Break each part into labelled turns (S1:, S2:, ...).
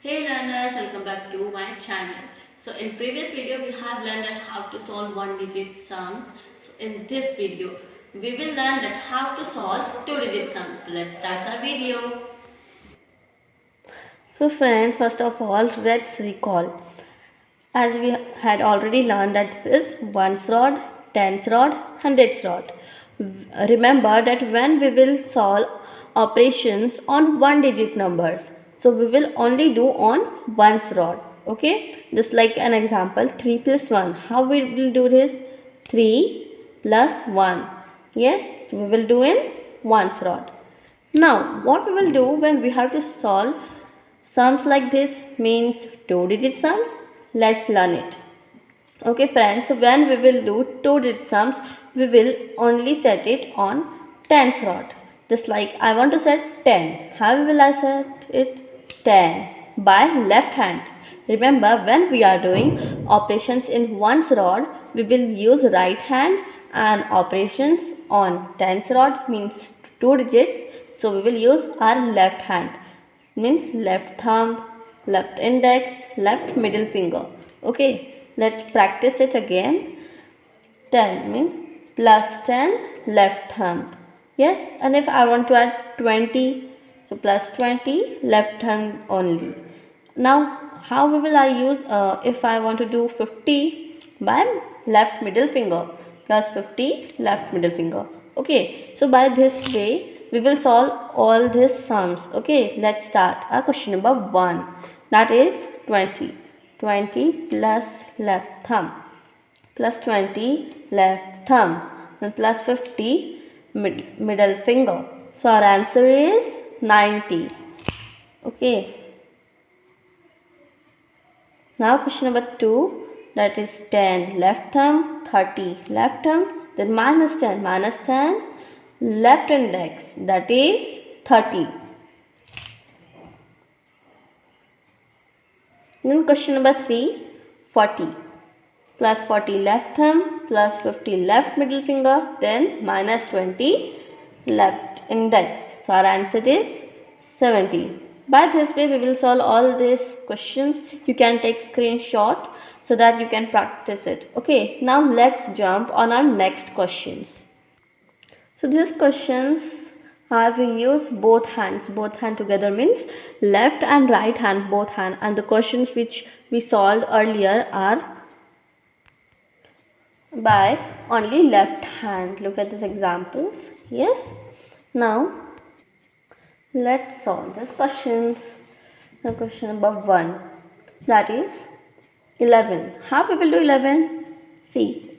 S1: Hey learners, welcome back to my channel. So in previous video we have learned that how to solve one digit sums. So in this video we will learn that how to solve two digit sums. So let's start our video.
S2: So friends, first of all, let's recall. As we had already learned that this is ones rod, tens rod, hundreds rod. Remember that when we will solve operations on one digit numbers, so we will only do on ones rod. Okay, just like an example, 3 plus 1. How we will do this? 3 plus 1. Yes, so we will do in ones rod. Now, what we will do when we have to solve sums like this means two digit sums? Let's learn it. Okay friends, so when we will do two digit sums, we will only set it on tens rod. Just like I want to set 10. How will I set it? 10 by left hand. Remember, when we are doing operations in ones rod, we will use right hand, and operations on tens rod means two digits, so we will use our left hand, means left thumb, left index, left middle finger. Okay, let's practice it again. 10 means plus 10 left thumb. Yes, and if I want to add 20, so plus 20 left hand only. Now, how will I use if I want to do 50 by left middle finger, plus 50 left middle finger. Okay, so by this way we will solve all these sums. Okay, let's start our question number 1, that is 20. 20 plus left thumb, plus 20 left thumb, and plus 50 middle finger. So our answer is 90. Okay. Now question number 2, that is 10 left thumb, 30 left thumb, then minus 10 left index, that is 30. Then question number 3, 40 plus 40 left thumb, plus 50 left middle finger, then minus 20 left index. So our answer is 70. By this way we will solve all these questions. You can take screenshot so that you can practice it. Okay, now let's jump on our next questions. So these questions we use both hands. Both hand together means left and right hand, both hand. And the questions which we solved earlier are by only left hand. Look at these examples. Yes. Now let's solve these questions. The question number 1, that is 11. How we will do 11? See,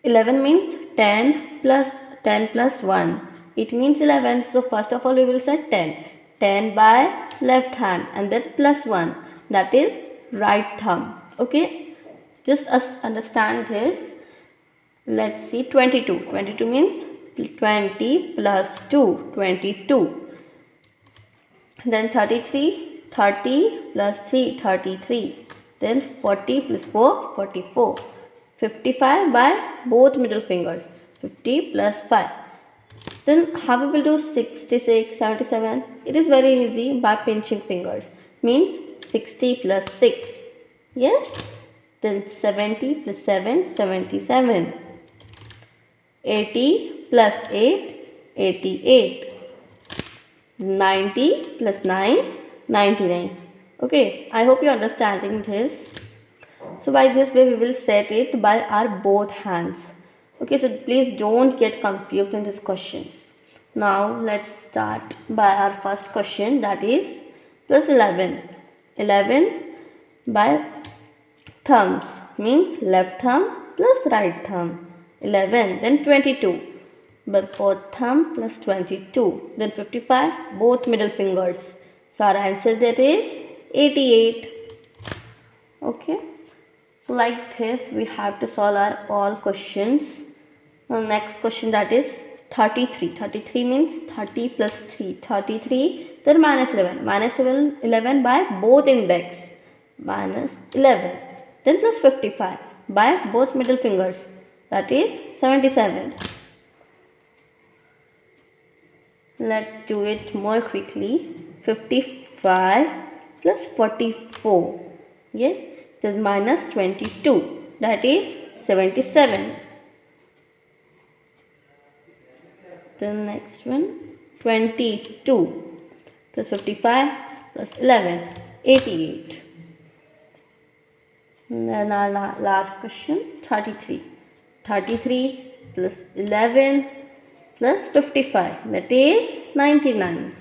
S2: 11 means 10 plus 1. It means 11. So first of all we will set 10. 10 by left hand and then plus 1. That is right thumb. Okay. Just understand this. Let's see, 22. 22 means 20 plus 2. 22. Then 33. 30 plus 3. 33. Then 40 plus 4. 44. 55 by both middle fingers. 50 plus 5. Then how we will do 66, 77? It is very easy, by pinching fingers. Means 60 plus 6. Yes? Then 70 plus 7, 77. 80 plus 8, 88. 90 plus 9, 99. Okay, I hope you are understanding this. So by this way we will set it by our both hands. Okay, so please don't get confused in these questions. Now let's start by our first question, that is plus 11. 11 by thumbs means left thumb plus right thumb. 11, then 22 by both thumb plus 22, then 55 both middle fingers. So our answer that is 88. Okay, so like this we have to solve our all questions. Now next question, that is 33. 33 means 30 plus 3. 33, then minus 11. Minus 11 by both index. Minus 11. Then plus 55 by both middle fingers. That is 77. Let's do it more quickly. 55 plus 44. Yes, then minus 22. That is 77. The next one, 22 plus 55 plus 11, 88. And then our last question, 33. 33 plus 11 plus 55, that is 99.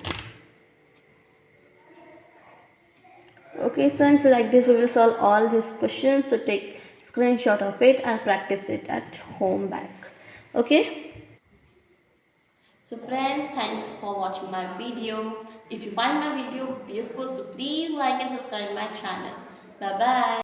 S2: Okay friends, so like this we will solve all these questions. So take screenshot of it and practice it at home back. Okay.
S1: So friends, thanks for watching my video. If you find my video useful, so please like and subscribe my channel. Bye bye.